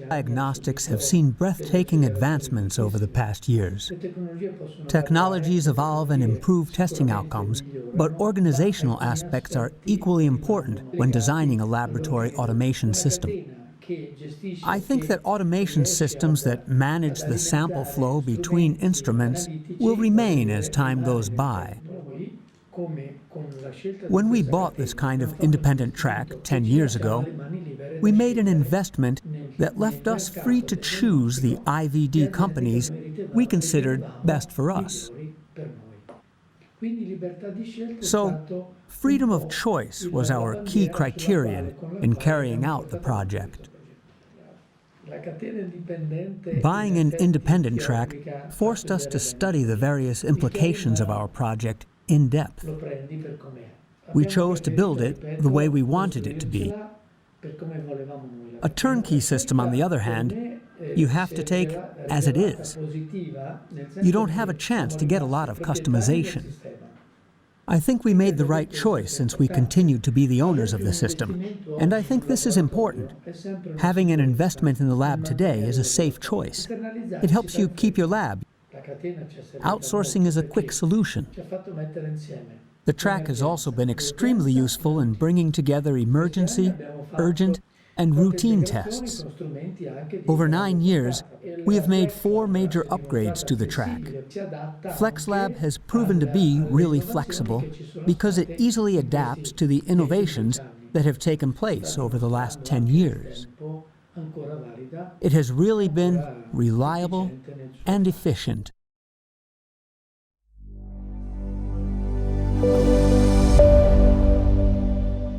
Diagnostics have seen breathtaking advancements over the past years. Technologies evolve and improve testing outcomes, but organizational aspects are equally important when designing a laboratory automation system. I think that automation systems that manage the sample flow between instruments will remain as time goes by. When we bought this kind of independent track 10 years ago, we made an investment that left us free to choose the IVD companies we considered best for us. So, freedom of choice was our key criterion in carrying out the project. Buying an independent track forced us to study the various implications of our project in depth. We chose to build it the way we wanted it to be. A turnkey system, on the other hand, you have to take as it is. You don't have a chance to get a lot of customization. I think we made the right choice since we continued to be the owners of the system, and I think this is important. Having an investment in the lab today is a safe choice. It helps you keep your lab. Outsourcing is a quick solution. The track has also been extremely useful in bringing together emergency, urgent, and routine tests. Over 9 years, we have made 4 major upgrades to the track. FlexLab has proven to be really flexible because it easily adapts to the innovations that have taken place over the last 10 years. It has really been reliable and efficient.